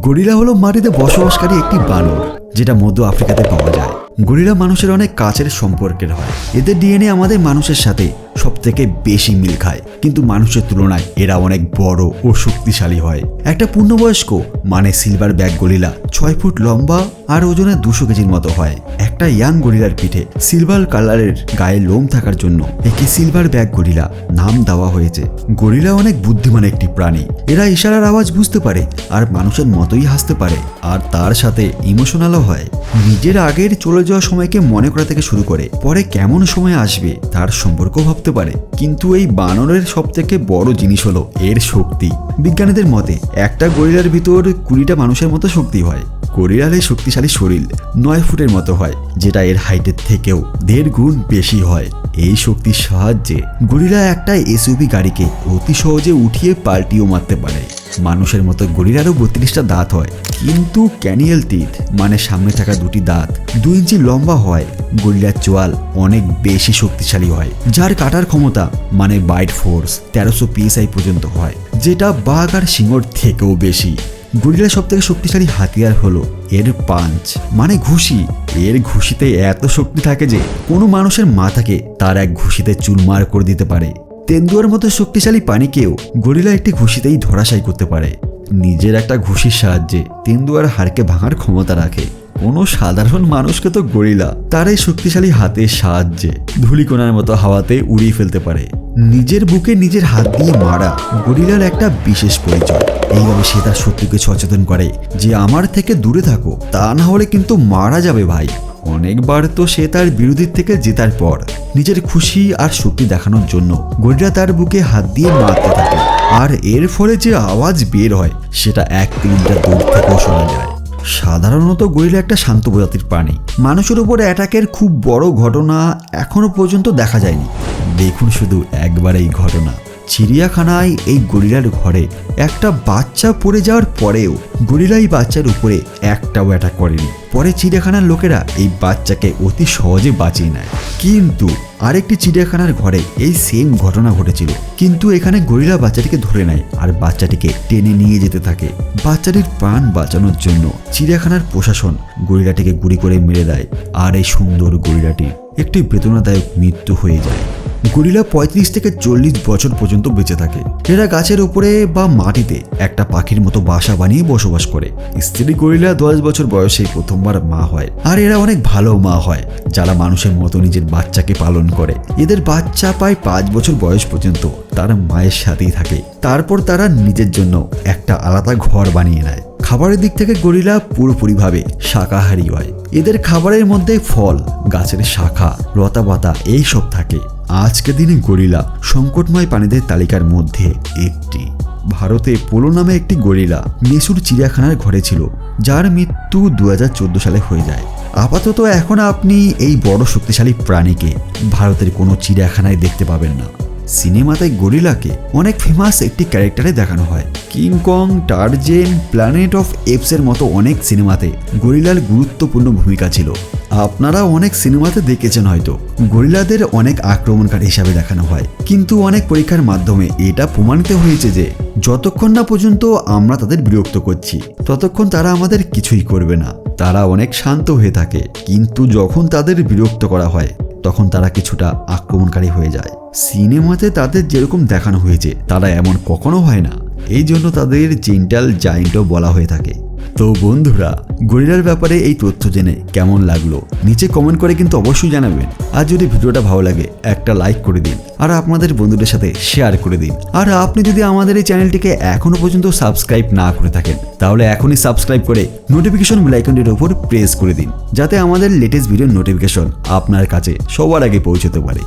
Gorilla হলো মাটিতে বসবাসকারী একটি বানর, যেটা মধ্য আফ্রিকাতে পাওয়া যায়। গরিলা মানুষের অনেক কাছের সম্পর্কের হয়। এদের ডিএনএ আমাদের মানুষের সাথে সবথেকে বেশি মিল খায়, কিন্তু মানুষের তুলনায় এরা অনেক বড় ও শক্তিশালী হয়। একটা পূর্ণবয়স্ক মানে সিলভার ব্যাক গরিলা 6 ফুট লম্বা আর ওজনে 200 কেজির মতো হয়। একটা ইয়াং গরিলার পিঠে সিলভার কালারের গায়ে লোম থাকার জন্য একে সিলভার ব্যাক গরিলা নাম দেওয়া হয়েছে। গরিলা অনেক বুদ্ধিমান একটি প্রাণী। এরা ইশারার আওয়াজ বুঝতে পারে আর মানুষের মতোই হাসতে পারে, আর তার সাথে ইমোশনালও হয়। নিজের আগের চলে যাওয়া সময়কে মনে করা থেকে শুরু করে পরে কেমন সময় আসবে তার সম্পর্ক ভাবতে পারে। কিন্তু এই বানরের সব থেকে বড় জিনিস হলো এর শক্তি। বিজ্ঞানীদের মতে একটা গরিলার ভিতর 20টা মানুষের মতো শক্তি হয়। গরিলার এই শক্তিশালী শরীর 9 ফুটের মতো হয়, যেটা এর হাইটের থেকেও 1.5 গুণ বেশি হয়। এই শক্তির সাহায্যে গরিলা একটা এসইউভি গাড়িকে অতি সহজে উঠিয়ে পাল্টিও মারতে পারে। মানুষের মতো গরিলারও 32টা দাঁত হয়, কিন্তু ক্যানিয়াল টিথ মানে সামনে থাকা 2টি দাঁত 2 ইঞ্চি লম্বা হয়। গরিলার চোয়াল অনেক বেশি শক্তিশালী হয়, যার কাটার ক্ষমতা মানে বাইট ফোর্স 1300 PSI পর্যন্ত হয়, যেটা বাঘ আর সিংহর থেকেও বেশি। গরিলার সবথেকে শক্তিশালী হাতিয়ার হলো এর পাঞ্চ মানে ঘুষি। এর ঘুষিতে এত শক্তি থাকে যে কোনো মানুষের মাথাকে তার এক ঘুষিতে চুরমার করে দিতে পারে। তেন্দুয়ার মতো শক্তিশালী প্রাণীকেও গরিলা একটি ঘুষিতেই ধরাশায়ী করতে পারে। নিজের একটা ঘুষির সাহায্যে তেন্দুয়ার হাড়কে ভাঙার ক্ষমতা রাখে। কোনো সাধারণ মানুষকে তো গরিলা তার এই শক্তিশালী হাতের সাহায্যে ধূলিকণার মতো হাওয়াতে উড়িয়ে ফেলতে পারে। নিজের বুকে নিজের হাত দিয়ে মারা গরিলার একটা বিশেষ পরিচয়। এইভাবে সে তার শত্রুকে সচেতন করে যে আমার থেকে দূরে থাকো, তা না হলে কিন্তু মারা যাবে ভাই। অনেকবার তো সে তার বিরোধীর থেকে জেতার পর নিজের খুশি আর শক্তি দেখানোর জন্য গরিলা তার বুকে হাত দিয়ে মারতে থাকে, আর এর ফলে যে আওয়াজ বের হয় সেটা 1 কিলোমিটার দূর থেকেও শোনা যায়। সাধারণত গরিলা একটা শান্ত প্রজাতির প্রাণী। মানুষের উপর অ্যাটাকের খুব বড় ঘটনা এখনো পর্যন্ত দেখা যায়নি। দেখুন শুধু একবার এই ঘটনা। চিড়িয়াখানায় এই গরিলার ঘরে একটা বাচ্চা পড়ে যাওয়ার পরেও গরিলা এই বাচ্চার উপরে একটাও অ্যাটাক করেনি। পরে চিড়িয়াখানার লোকেরা এই বাচ্চাকে অতি সহজে বাঁচিয়ে নেয়। কিন্তু আরেকটি চিড়িয়াখানার ঘরে এই সেম ঘটনা ঘটেছিল, কিন্তু এখানে গরিলা বাচ্চাটিকে ধরে নেয় আর বাচ্চাটিকে টেনে নিয়ে যেতে থাকে। বাচ্চাটির প্রাণ বাঁচানোর জন্য চিড়িয়াখানার প্রশাসন গরিলাটিকে গুলি করে মেরে দেয়, আর এই সুন্দর গরিলাটির একটি বেদনাদায়ক মৃত্যু হয়ে যায়। গরিলা 35 থেকে 40 বছর পর্যন্ত বেঁচে থাকে। এরা গাছের উপরে বা মাটিতে একটা পাখির মতো বাসা বানিয়ে বসবাস করে। স্ত্রী গরিলা 10 বছর বয়সে প্রথমবার মা হয়, আর এরা অনেক ভালো মা হয় যারা মানুষের মতো নিজের বাচ্চাকে পালন করে। এদের বাচ্চা প্রায় 5 বছর বয়স পর্যন্ত তার মায়ের সাথেই থাকে। তারপর তারা নিজের জন্য একটা আলাদা ঘর বানিয়ে নেয়। খাবারের দিক থেকে গরিলা পুরোপুরিভাবে শাকাহারী হয়। এদের খাবারের মধ্যে ফল, গাছের শাখা, লতাপাতা এইসব থাকে। আজকের দিনে গরিলা সংকটময় প্রাণীদের তালিকার মধ্যে একটি। ভারতে পোলো নামে একটি গরিলা মেসুর চিড়িয়াখানার ঘরে ছিল, যার মৃত্যু 2014 সালে হয়ে যায়। আপাতত এখন আপনি এই বড় শক্তিশালী প্রাণীকে ভারতের কোনো চিড়িয়াখানায় দেখতে পাবেন না। সিনেমাতে গরিলাকে অনেক ফেমাস একটি ক্যারেক্টারে দেখানো হয়। কিংকং, টার্জেন, প্ল্যানেট অফ এপসের মতো অনেক সিনেমাতে গরিলার গুরুত্বপূর্ণ ভূমিকা ছিল। আপনারা অনেক সিনেমাতে দেখেছেন হয়তো গরিলাদের অনেক আক্রমণকারী হিসাবে দেখানো হয়, কিন্তু অনেক পরীক্ষার মাধ্যমে এটা প্রমাণিত হয়েছে যে যতক্ষণ না পর্যন্ত আমরা তাদের বিরক্ত করছি ততক্ষণ তারা আমাদের কিছুই করবে না। তারা অনেক শান্ত হয়ে থাকে, কিন্তু যখন তাদের বিরক্ত করা হয় তখন তারা কিছুটা আক্রমণকারী হয়ে যায়। সিনেমাতে তাদের যেরকম দেখানো হয়েছে তারা এমন কখনো হয় না, এই জন্য তাদের জেন্টাল জায়ান্টও বলা হয়ে থাকে। তো বন্ধুরা, গরিলার ব্যাপারে এই তথ্য জেনে কেমন লাগলো নিচে কমেন্ট করে কিন্তু অবশ্যই জানাবেন। আর যদি ভিডিওটা ভালো লাগে একটা লাইক করে দিন, আর আপনাদের বন্ধুদের সাথে শেয়ার করে দিন। আর আপনি যদি আমাদের এই চ্যানেলটিকে এখনো পর্যন্ত সাবস্ক্রাইব না করে থাকেন তাহলে এখনই সাবস্ক্রাইব করে নোটিফিকেশন বেল আইকনটির উপর প্রেস করে দিন, যাতে আমাদের লেটেস্ট ভিডিওর নোটিফিকেশন আপনার কাছে সবার আগে পৌঁছতে পারে।